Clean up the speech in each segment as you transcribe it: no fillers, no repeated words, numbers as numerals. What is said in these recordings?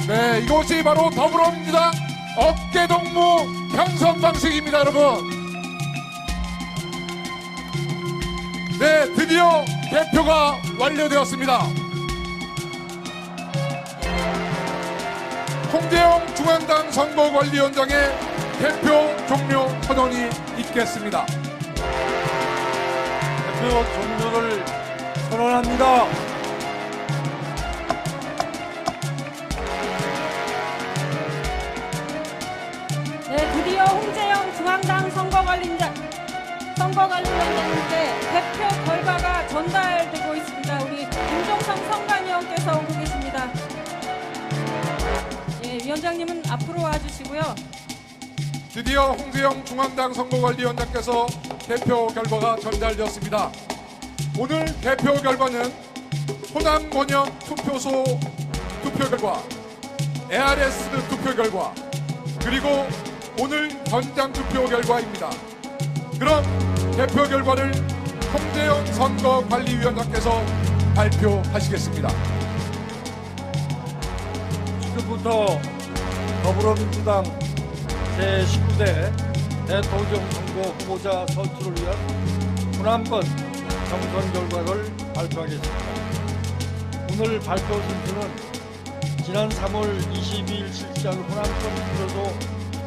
네, 이것이 바로 더불어민주당 어깨동무 편성 방식입니다, 여러분. 네, 드디어 개표가 완료되었습니다. 홍재영 중앙당 선거관리위원장의 개표 종료 선언이 있겠습니다. 개표 종료를 선언합니다. 네, 드디어 홍재영 중앙당 선거관리위원장님께 개표 결과가 전달되고 있습니다. 우리 김종성 선관위원께서 오고 계십니다. 예, 위원장님은 앞으로 와주시고요. 드디어 홍재영 중앙당 선거관리위원장께서 개표 결과가 전달되었습니다. 오늘 개표 결과는 호남 권역 투표소 투표 결과, ARS 투표 결과, 그리고 오늘 현장 투표 결과입니다. 그럼 개표 결과를 홍재영 선거관리위원장께서 발표하시겠습니다. 지금부터 더불어민주당 제19대 대통령 선거 후보자 선출을 위한 호남권 경선 결과를 발표하겠습니다. 오늘 발표 순서는 지난 3월 22일 실시한 호남권 투표소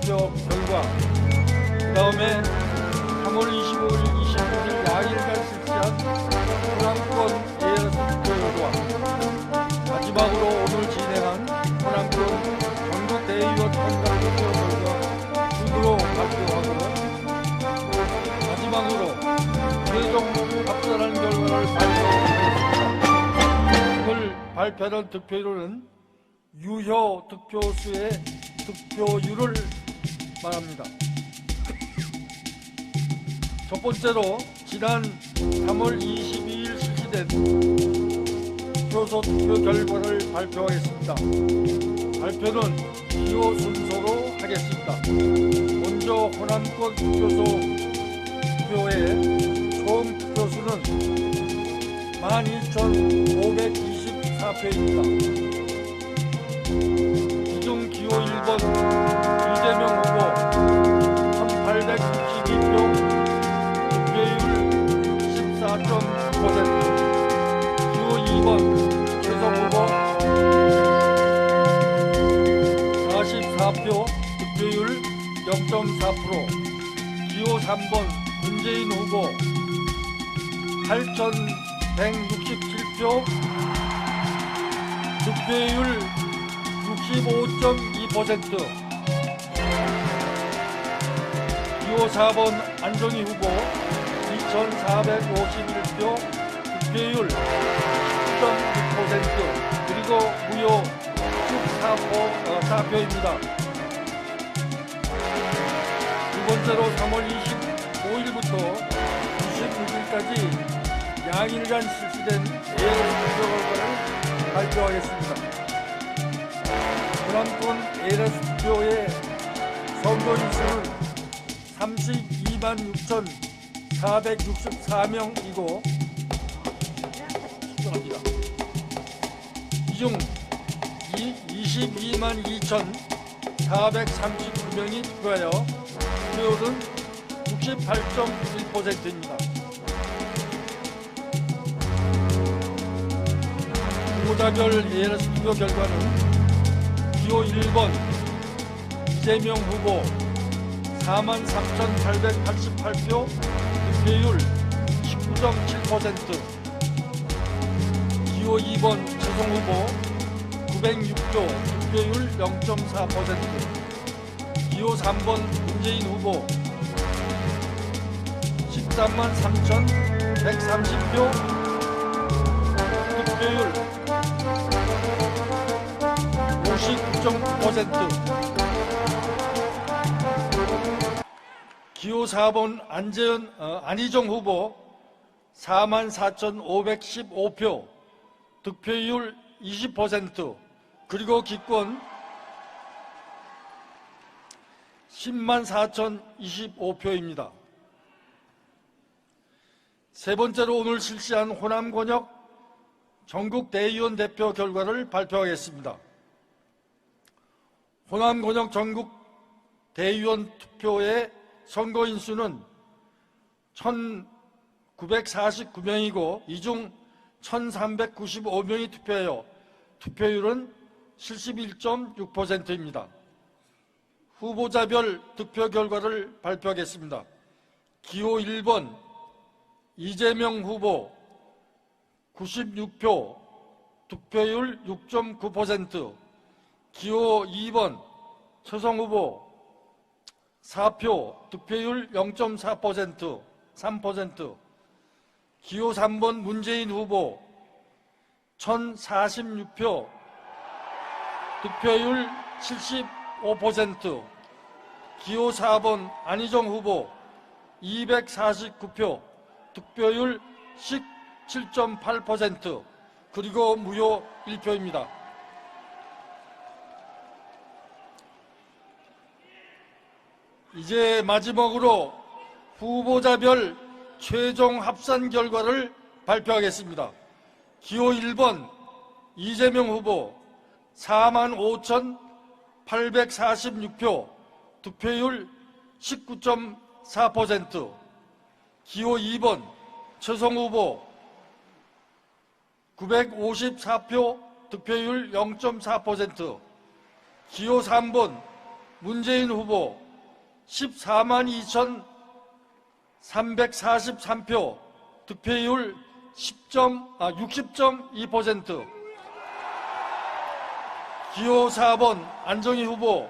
투표 결과, 그 다음에 3월 25일, 26일 양일간 실시한 호남권 ARS 투표 결과, 마지막으로 오늘 진행한 호남권 전국 대의원 선거 투표 결과 순으로 발표하고, 마지막으로 최종 합산한 결과를 발표하겠습니다. 오늘 발표한 득표율은 유효 득표수의 득표율을 말합니다. 첫 번째로 지난 3월 22일 실시된 투표소 투표 결과를 발표하겠습니다. 발표는 기호 순서로 하겠습니다. 먼저 호남권 투표소 투표의 총 투표수는 12,524표입니다. 이중 기호 1번 이재명 후보 1,862표, 득표율 14.9%. 기호 2번 최성 후보 44표, 득표율 0.4%. 기호 3번 문재인 후보 8,167표, 득표율 65.2%. 기호 4번 안정희 후보 2,451표, 득표율 10.6%, 그리고 무효 14표입니다. 두 번째로 3월 25일부터 26일까지 양일간 실시된 ARS 투표 결과를 발표하겠습니다. 호남권 ARS 투표의 선거인수는 32만 6,464명이고, 축하합니다. 이중 22만 2,439명이 투표하여 투표율은 68.1%입니다. 후보자별 ARS 투표 결과는 기호 1번 이재명 후보 43,888표, 득표율 19.7%. 기호 2번 최성 후보 906표, 득표율 0.4%. 기호 3번 문재인 후보 133,130표, 득표율 59.9%. 기호 4번 안희정 후보 44,515표, 득표율 20%, 그리고 기권 10만 4,025표입니다. 세 번째로 오늘 실시한 호남 권역 전국 대의원 대표 결과를 발표하겠습니다. 호남 권역 전국 대의원 투표의 선거인 수는 1,949명이고 이 중 1,395명이 투표하여 투표율은 71.6%입니다. 후보자별 득표 결과를 발표하겠습니다. 기호 1번 이재명 후보 96표, 득표율 6.9%. 기호 2번 최성 후보 4표, 득표율 0.4%, 3%. 기호 3번 문재인 후보 1,046표, 득표율 75%. 기호 4번 안희정 후보 249표, 득표율 17.8%, 그리고 무효 1표입니다. 이제 마지막으로 후보자별 최종 합산 결과를 발표하겠습니다. 기호 1번 이재명 후보 45,846표, 득표율 19.4%. 기호 2번 최성 후보 954표, 득표율 0.4%. 기호 3번 문재인 후보 142,343표, 득표율 60.2%. 기호 4번 안정희 후보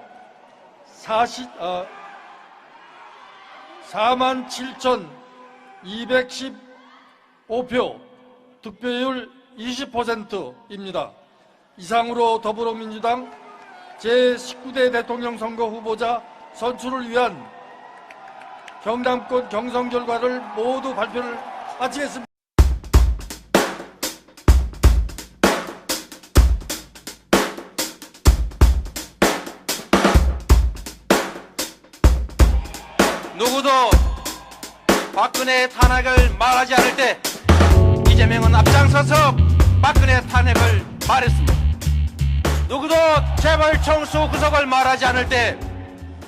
47,215표, 득표율 20%입니다. 이상으로 더불어민주당 제19대 대통령 선거 후보자 선출을 위한 경남권 경선 결과를 모두 발표를 마치겠습니다. 누구도 박근혜 탄핵을 말하지 않을 때 이재명은 앞장서서 박근혜 탄핵을 말했습니다. 누구도 재벌 총수 구속을 말하지 않을 때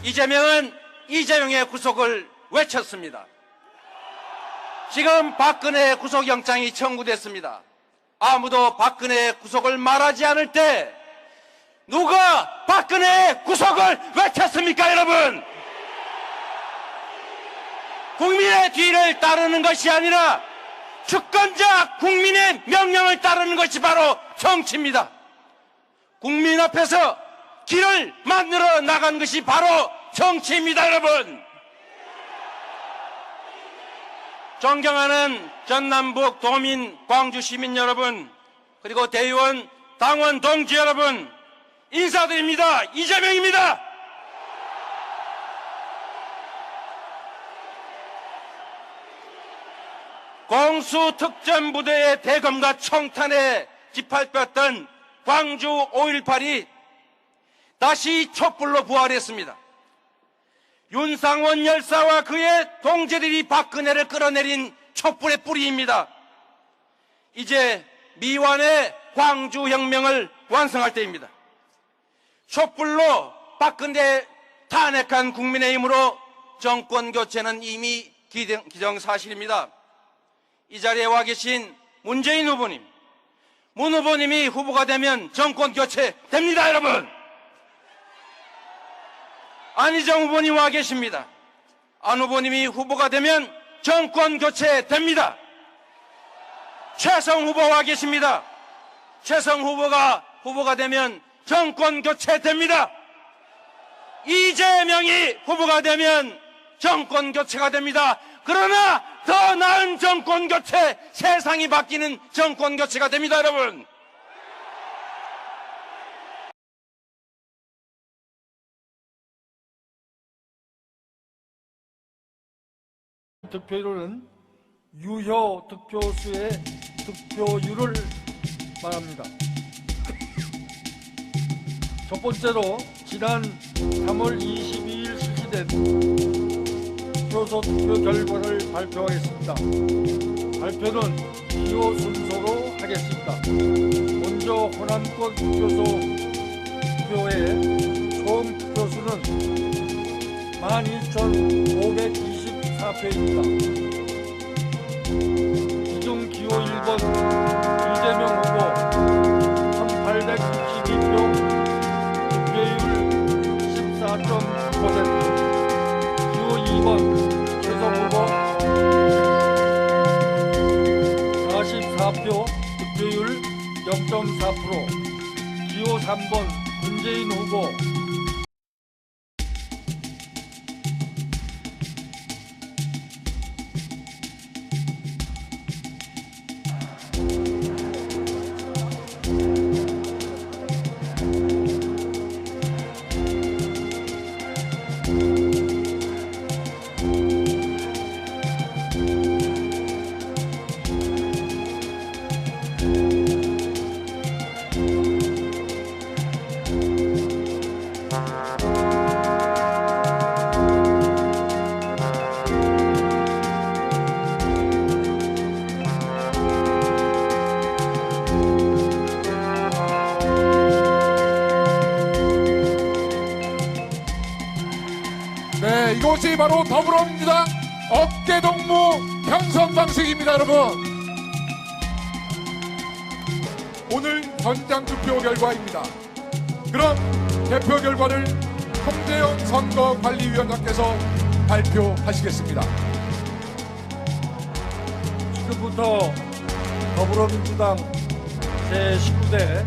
이재명은 이재명의 구속을 외쳤습니다. 지금 박근혜 구속영장이 청구됐습니다. 아무도 박근혜 구속을 말하지 않을 때 누가 박근혜 구속을 외쳤습니까, 여러분? 국민의 뒤를 따르는 것이 아니라 주권자 국민의 명령을 따르는 것이 바로 정치입니다. 국민 앞에서 길을 만들어 나간 것이 바로 정치입니다, 여러분. 존경하는 전남북 도민 광주 시민 여러분, 그리고 대의원 당원 동지 여러분, 인사드립니다. 이재명입니다. 공수특전부대의 대검과 청탄에 짓밟혔던 광주 5.18이 다시 촛불로 부활했습니다. 윤상원 열사와 그의 동지들이 박근혜를 끌어내린 촛불의 뿌리입니다. 이제 미완의 광주혁명을 완성할 때입니다. 촛불로 박근혜 탄핵한 국민의힘으로 정권교체는 이미 기정사실입니다. 이 자리에 와 계신 문재인 후보님, 문 후보님이 후보가 되면 정권교체 됩니다, 여러분. 안희정 후보님 와 계십니다. 안 후보님이 후보가 되면 정권교체 됩니다. 최성 후보 와 계십니다. 최성 후보가 되면 정권교체 됩니다. 이재명이 후보가 되면 정권교체가 됩니다. 그러나 더 나은 정권교체, 세상이 바뀌는 정권교체가 됩니다, 여러분. 득표율은 유효 득표수의 득표율을 말합니다. 첫 번째로 지난 3월 22일 실시된 표소 투표 결과를 발표하겠습니다. 발표는 기호 순서로 하겠습니다. 먼저 호남권 투표소 투표의 총 투표수는 12,524표입니다. 이중 기호 1번 이재명 후보 1,862표, 득표율 14.9%, 기호 2번 최성 후보 44표, 득표율 0.4%, 기호 3번 문재인 후보 네, 이것이 바로 더불어민주당 어깨동무 편성 방식입니다, 여러분. 오늘 현장 투표 결과입니다. 그럼 개표 결과를 홍재영 선거관리위원장께서 발표하시겠습니다. 지금부터 더불어민주당 제19대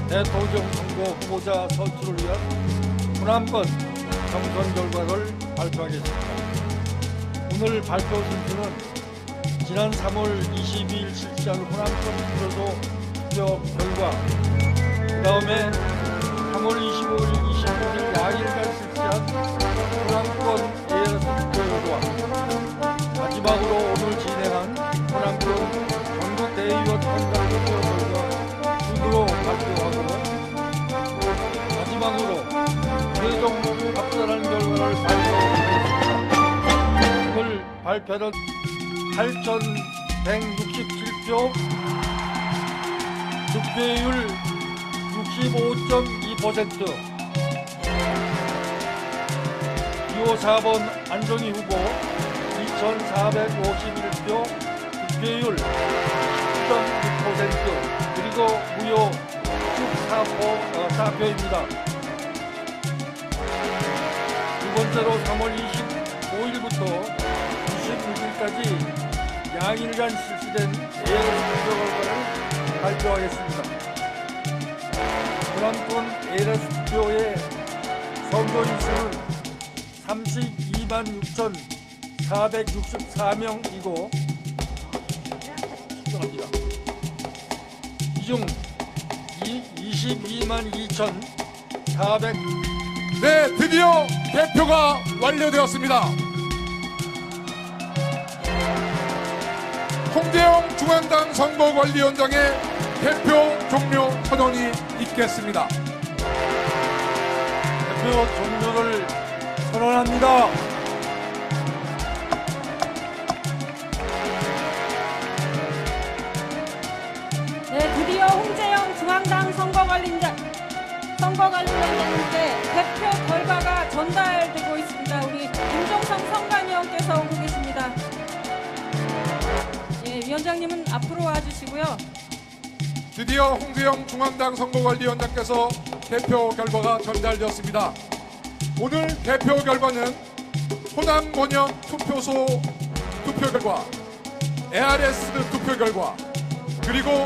대통령 선거 후보자 선출을 위한 호남권 경선 결과를 발표하겠습니다. 오늘 발표 순서는 지난 3월 22일 실시한 호남권 투표소 투표 결과, 그 다음에 3월 25일, 26일 야일간 실시한 호남권 예선 투표 결과, 마지막으로 오늘 진행한 호남권 전국 대의원 현장 투표 결과 순으로 발표하고, 마지막으로 최종 합산한 결과를 발표하겠습니다. 오늘 발표는 8,167표, 득표율 65.2%, 기호 4번 안정희 후보 2,451표, 득표율 10.6%, 그리고 무효 14표입니다. 두 번째로 3월 25일부터 26일까지 양일간 실시된 예선 투표 결과를 발표하겠습니다. 호남권 예선 투표의 선거인수는 32만 6,464명이고, 축하합니다. 이중 22만 2,400 네, 드디어 개표가 완료되었습니다. 홍재영 중앙당 선거관리위원장의 개표 종료 선언이 있겠습니다. 대표 종료를 선언합니다. 네, 드디어 홍재영 중앙당 선거관리위원장님께 개표 결과가 전달되고 있습니다. 우리 김종성 선관위원께서 오고 계십니다. 예, 위원장님은 앞으로 와주시고요. 드디어 홍재영 중앙당 선거관리위원장께서 개표 결과가 전달되었습니다. 오늘 개표 결과는 호남 권역 투표소 투표 결과, ARS 투표 결과, 그리고